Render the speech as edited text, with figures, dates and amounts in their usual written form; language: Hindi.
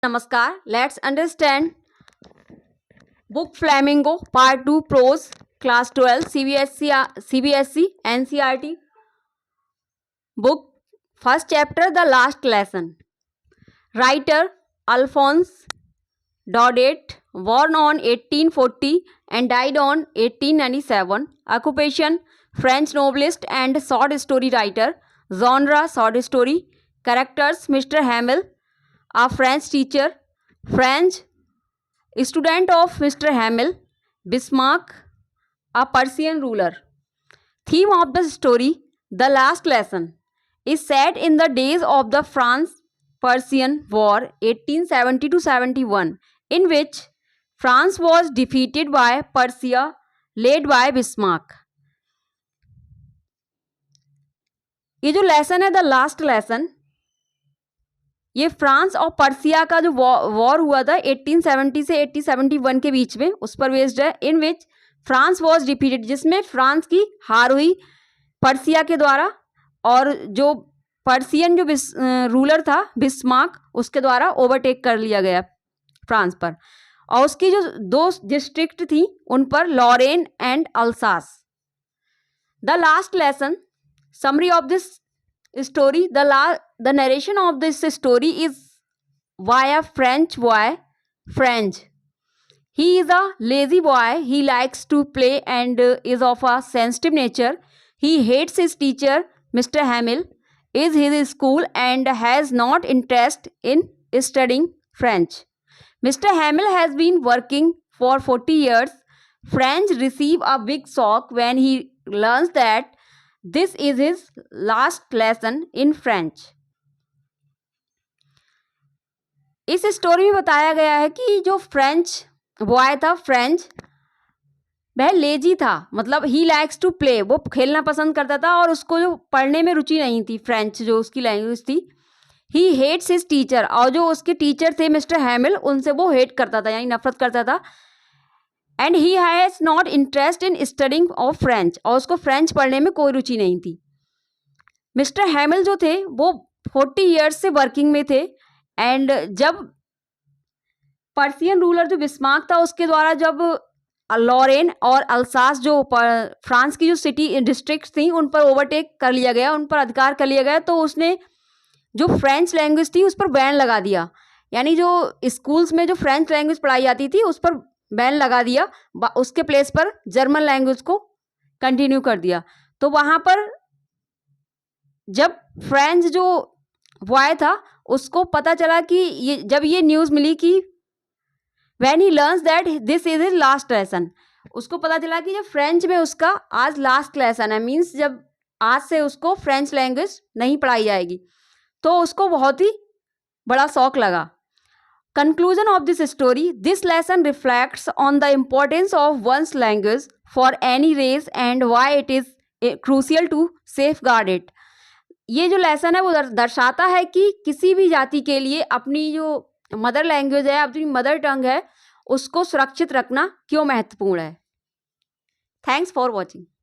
Namaskar. Let's understand book Flamingo Part 2 Prose Class 12 CBSE NCERT book. First chapter, The Last Lesson. Writer Alphonse Daudet, born on 1840 and died on 1897. Occupation French novelist and short story writer. Genre short story. Characters Mr. Hamel, a French teacher, French student of Mr. Hamel. Bismarck, a Persian ruler. Theme of the story, The Last Lesson, is set in the days of the France-Persian War 1870-71, in which France was defeated by Persia, led by Bismarck. ये जो लेसन है द लास्ट लेसन, ये फ्रांस और पर्सिया का जो वॉर हुआ था 1870 से 1871 के बीच में, उस पर बेस्ड है. इन विच फ्रांस वॉज डिफीटेड, जिसमें फ्रांस की हार हुई पर्सिया के द्वारा, और जो पर्सियन जो रूलर था बिस्मार्क, उसके द्वारा ओवरटेक कर लिया गया फ्रांस पर. और उसकी जो दो डिस्ट्रिक्ट थी उन पर, Lorraine and Alsace. The last lesson, summary of this story. The narration of this story is by a French boy. He is a lazy boy. He likes to play and is of a sensitive nature. He hates his teacher, Mr. Hamel, is his school and has not interest in studying French. Mr. Hamel has been working for 40 years. French receive a big shock when he learns that this is his last lesson in French. इस स्टोरी में बताया गया है कि जो फ्रेंच बॉय था, वह लेजी था, मतलब ही लाइक्स टू प्ले, वो खेलना पसंद करता था और उसको जो पढ़ने में रुचि नहीं थी, फ्रेंच जो उसकी लैंग्वेज थी. ही हेट्स हिज टीचर, और जो उसके टीचर थे मिस्टर हैमिल, उनसे वो हेट करता था, यानी नफरत करता था. And he has not interest in studying of French, और उसको फ्रेंच पढ़ने में कोई रुचि नहीं थी. मिस्टर हैमिल जो थे वो 40 ईयर्स से वर्किंग में थे. एंड जब पर्सियन रूलर जो बिस्मार्क था, उसके द्वारा जब लॉरेन और अल्सास जो फ्रांस की जो सिटी डिस्ट्रिक्ट थी उन पर ओवरटेक कर लिया गया, उन पर अधिकार कर लिया गया, तो उसने जो फ्रेंच लैंग्वेज थी उस पर बैन लगा दिया. यानी जो स्कूल्स में जो फ्रेंच लैंग्वेज पढ़ाई जाती थी उस पर बैन लगा दिया, उसके प्लेस पर जर्मन लैंग्वेज को कंटिन्यू कर दिया. तो वहाँ पर जब फ्रेंच जो बॉय था उसको पता चला कि जब ये न्यूज़ मिली कि when he learns that this is his last lesson, उसको पता चला कि जब फ्रेंच में उसका आज लास्ट लेसन है, मीन्स जब आज से उसको फ्रेंच लैंग्वेज नहीं पढ़ाई जाएगी, तो उसको बहुत ही बड़ा शौक लगा. Conclusion of this story. This lesson reflects on the importance of one's language for any race and why it is crucial to safeguard it. ये जो लेसन है वो दर्शाता है कि किसी भी जाति के लिए अपनी जो मदर लैंग्वेज है, अपनी मदर टंग है, उसको सुरक्षित रखना क्यों महत्वपूर्ण है. Thanks for watching.